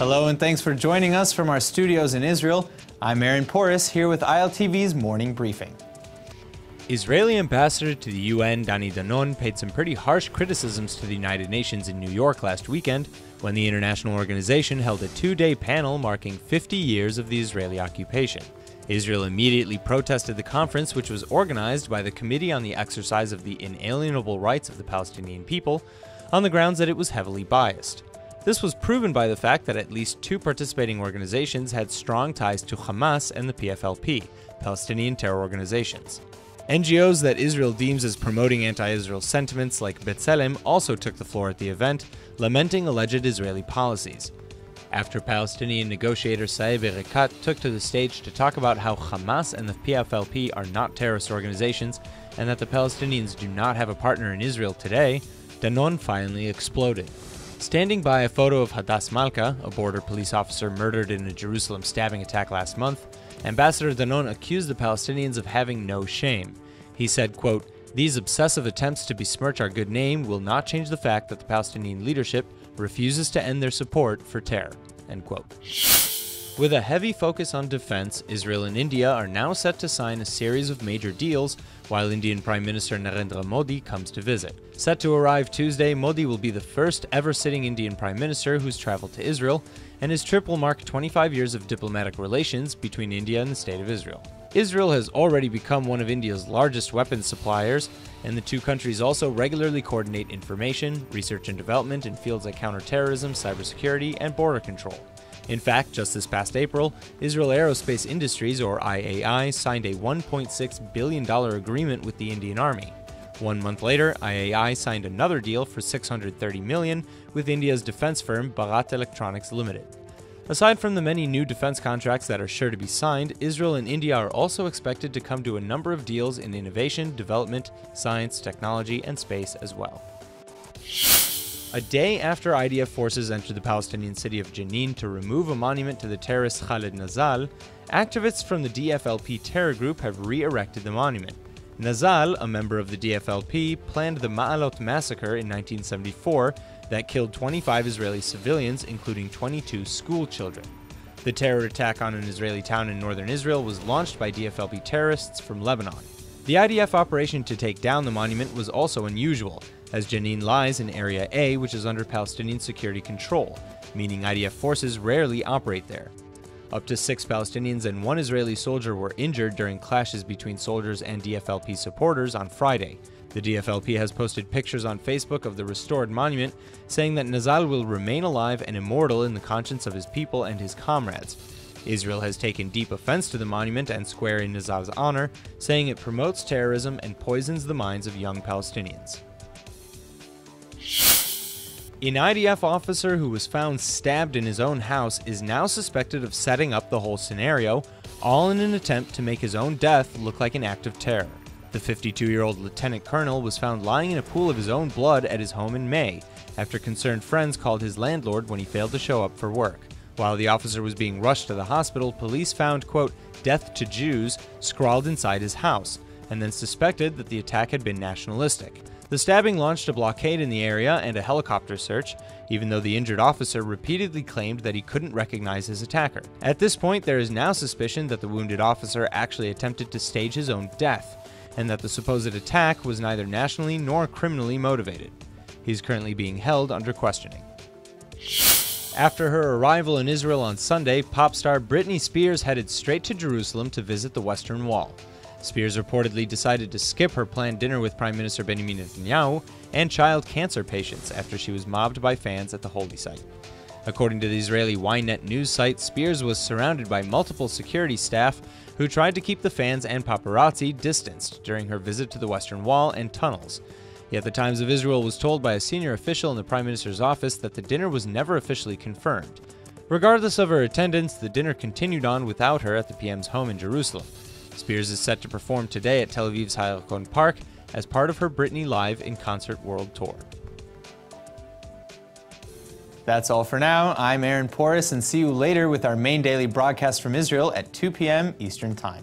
Hello and thanks for joining us from our studios in Israel. I'm Aaron Porras here with ILTV's Morning Briefing. Israeli ambassador to the UN, Dani Danon, paid some pretty harsh criticisms to the United Nations in New York last weekend when the international organization held a two-day panel marking 50 years of the Israeli occupation. Israel immediately protested the conference, which was organized by the Committee on the Exercise of the Inalienable Rights of the Palestinian People, on the grounds that it was heavily biased. This was proven by the fact that at least two participating organizations had strong ties to Hamas and the PFLP, Palestinian terror organizations. NGOs that Israel deems as promoting anti-Israel sentiments like B'Tselem also took the floor at the event, lamenting alleged Israeli policies. After Palestinian negotiator Saeb Erekat took to the stage to talk about how Hamas and the PFLP are not terrorist organizations and that the Palestinians do not have a partner in Israel today, Danon finally exploded. Standing by a photo of Hadass Malka, a border police officer murdered in a Jerusalem stabbing attack last month, Ambassador Danon accused the Palestinians of having no shame. He said, quote, "These obsessive attempts to besmirch our good name will not change the fact that the Palestinian leadership refuses to end their support for terror." End quote. With a heavy focus on defense, Israel and India are now set to sign a series of major deals while Indian Prime Minister Narendra Modi comes to visit. Set to arrive Tuesday, Modi will be the first ever sitting Indian Prime Minister who's traveled to Israel, and his trip will mark 25 years of diplomatic relations between India and the State of Israel. Israel has already become one of India's largest weapons suppliers, and the two countries also regularly coordinate information, research and development in fields like counterterrorism, cybersecurity, and border control. In fact, just this past April, Israel Aerospace Industries, or IAI, signed a $1.6 billion agreement with the Indian Army. 1 month later, IAI signed another deal for $630 million with India's defense firm Bharat Electronics Limited. Aside from the many new defense contracts that are sure to be signed, Israel and India are also expected to come to a number of deals in innovation, development, science, technology, and space as well. A day after IDF forces entered the Palestinian city of Jenin to remove a monument to the terrorist KHALED NAZZAL, activists from the DFLP terror group have re-erected the monument. NAZZAL, a member of the DFLP, planned the Ma'alot massacre in 1974 that killed 25 Israeli civilians, including 22 school children. The terror attack on an Israeli town in northern Israel was launched by DFLP terrorists from Lebanon. The IDF operation to take down the monument was also unusual, as Jenin lies in Area A, which is under Palestinian security control, meaning IDF forces rarely operate there. Up to 6 Palestinians and 1 Israeli soldier were injured during clashes between soldiers and DFLP supporters on Friday. The DFLP has posted pictures on Facebook of the restored monument, saying that NAZZAL will remain alive and immortal in the conscience of his people and his comrades. Israel has taken deep offense to the monument and square in NAZZAL's honor, saying it promotes terrorism and poisons the minds of young Palestinians. An IDF officer who was found stabbed in his own house is now suspected of setting up the whole scenario, all in an attempt to make his own death look like an act of terror. The 52-year-old lieutenant colonel was found lying in a pool of his own blood at his home in May, after concerned friends called his landlord when he failed to show up for work. While the officer was being rushed to the hospital, police found, quote, "Death to Jews" scrawled inside his house, and then suspected that the attack had been nationalistic. The stabbing launched a blockade in the area and a helicopter search, even though the injured officer repeatedly claimed that he couldn't recognize his attacker. At this point, there is now suspicion that the wounded officer actually attempted to stage his own death, and that the supposed attack was neither nationally nor criminally motivated. He's currently being held under questioning. After her arrival in Israel on Sunday, pop star Britney Spears headed straight to Jerusalem to visit the Western Wall. Spears reportedly decided to skip her planned dinner with Prime Minister Benjamin Netanyahu and child cancer patients after she was mobbed by fans at the holy site. According to the Israeli Ynet news site, Spears was surrounded by multiple security staff who tried to keep the fans and paparazzi distanced during her visit to the Western Wall and tunnels. Yet the Times of Israel was told by a senior official in the Prime Minister's office that the dinner was never officially confirmed. Regardless of her attendance, the dinner continued on without her at the PM's home in Jerusalem. Spears is set to perform today at Tel Aviv's Hayalkon Park as part of her Britney Live in Concert World Tour. That's all for now. I'm Aaron Porras, and see you later with our main daily broadcast from Israel at 2 p.m. Eastern Time.